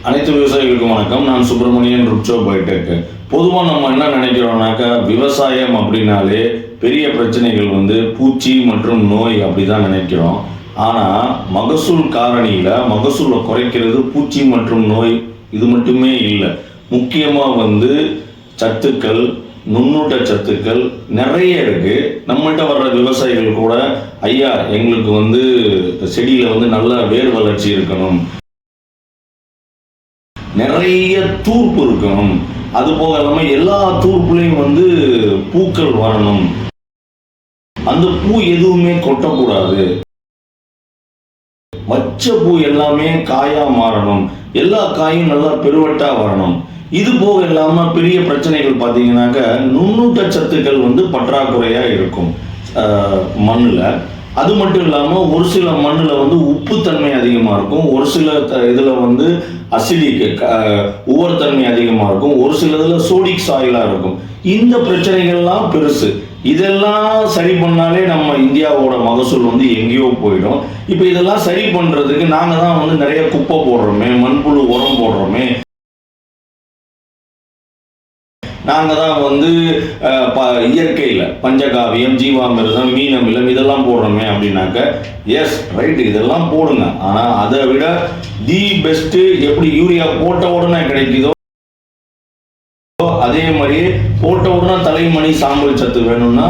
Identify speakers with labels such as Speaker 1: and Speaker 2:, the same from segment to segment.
Speaker 1: அனைத்து விவசாயிகளுக்கும் வணக்கம். நான் சுப்பிரமணியன், ருக்ஷோ பயோடெக். பொதுவாக நம்ம என்ன நினைக்கிறோம்னாக்கா, விவசாயம் அப்படின்னாலே பெரிய பிரச்சனைகள் பூச்சி மற்றும் நோய் அப்படிதான் நினைக்கிறோம். ஆனால் மகசூல் காரணியில் மகசூலை குறைக்கிறது பூச்சி மற்றும் நோய் இது மட்டுமே இல்லை. முக்கியமாக சத்துக்கள், நுண்ணூட்ட சத்துக்கள் நிறைய இருக்கு. நம்மள்கிட்ட வர்ற விவசாயிகள் கூட, ஐயா எங்களுக்கு செடியில் நல்ல வேர் வளர்ச்சி இருக்கணும், நிறைய தூர்ப்பு இருக்கணும், அது போக இல்லாமல் எல்லா தூர்ப்புலையும் பூக்கள் வரணும், அந்த பூ எதுவுமே கொட்டக்கூடாது, வச்ச பூ எல்லாமே காயா மாறணும், எல்லா காயும் நல்லா பெருவட்டா வரணும். இது போக இல்லாம பெரிய பிரச்சனைகள் பார்த்தீங்கன்னாக்க நுண்ணூட்ட சத்துக்கள் பற்றாக்குறையா இருக்கும் மண்ணில். அது மட்டும் இல்லாமல் ஒரு சில மண்ணில் உப்புத்தன்மை அதிகமாக இருக்கும், ஒரு சில இதில் அசிடிக் உவர்த்தன்மை அதிகமாக இருக்கும், ஒரு சில இதில் சோடிக் சாயிலாக இருக்கும். இந்த பிரச்சனைகள்லாம் பெருசு. இதெல்லாம் சரி பண்ணாலே நம்ம இந்தியாவோட மகசூல் எங்கேயோ போயிடும். இப்போ இதெல்லாம் சரி பண்ணுறதுக்கு நாங்கள் தான் நிறைய குப்பை போடுறோமே, மண்புழு உரம் போடுறோமே, நாங்கள் தான் இயற்கையில் பஞ்சகாவியம், ஜீவாமிர்தம், மீன் அமிலம் இதெல்லாம் போடுறோமே அப்படின்னாக்க, எஸ் ரைட், இதெல்லாம் போடுங்க. ஆனால் அதை விட தி பெஸ்ட்டு எப்படி யூரியா போட்ட உடனே கிடைக்குதோ அதே மாதிரி போட்ட உடனே தலைமணி சாம்பல் சத்து வேணும்னா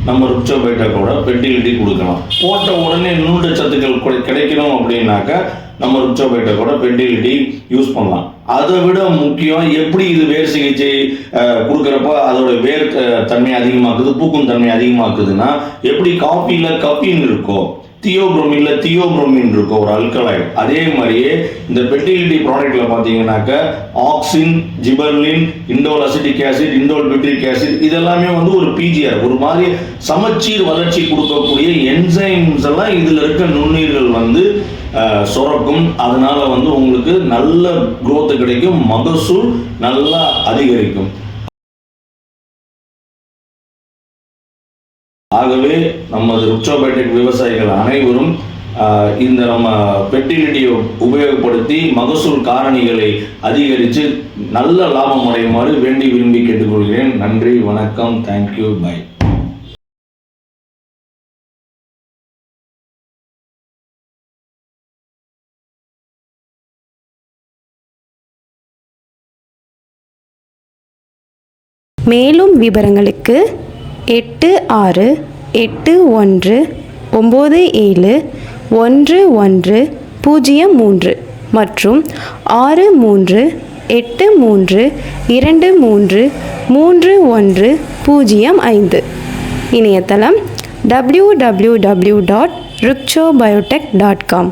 Speaker 1: நம்ம ருக்ஷோ பயோடெக்கோட ஃபெர்டிலிட்டி கொடுக்கலாம். போட்ட உடனே நுண்ணூட்ட சத்துக்கள் கிடைக்கணும் அப்படின்னாக்க நம்ம ருக்ஷோ பயோடெக்கோட ஃபெர்டிலிட்டி யூஸ் பண்ணலாம். அதை விட முக்கியம், எப்படி இது வேர் சிகிச்சை கொடுக்குறப்ப அதோட வேர் தன்மை அதிகமாக்குது, பூக்கும் தன்மை அதிகமாக்குதுன்னா, எப்படி காஃபியில் கஃபீன் இருக்கோ, தியோப்ரோமின்ல தியோப்ரோமின் இருக்கும் ஒரு அல்கலாய்டு, அதே மாதிரியே இந்த ஃபெர்டிலிட்டி ப்ராடக்ட்ல பார்த்தீங்கன்னாக்க auxin, gibberellin, indole acetic acid, indole butyric acid இதெல்லாமே ஒரு பிஜிஆர், ஒரு மாதிரி சமச்சீர் வளர்ச்சி கொடுக்கக்கூடிய என்சைம்ஸ் எல்லாம் இதில் இருக்க நுண்ணுயிர்கள் சுரக்கும். அதனால உங்களுக்கு நல்ல growth கிடைக்கும், மகசூல் நல்லா அதிகரிக்கும். ஆகவே நமது ருக்ஷோ பயோடெக் விவசாயிகள் அனைவரும் இந்த நம்ம ஃபெர்டிலிட்டியை உபயோகப்படுத்தி மகசூல் காரணிகளை அதிகரித்து நல்ல லாபம் அடையுமாறு வேண்டி விரும்பி கேட்டுக்கொள்கிறேன். நன்றி, வணக்கம், தேங்க்யூ, பை.
Speaker 2: மேலும் விவரங்களுக்கு 8681971103 மற்றும் 6383233105. இணையதளம் www.rukshobiotech.com.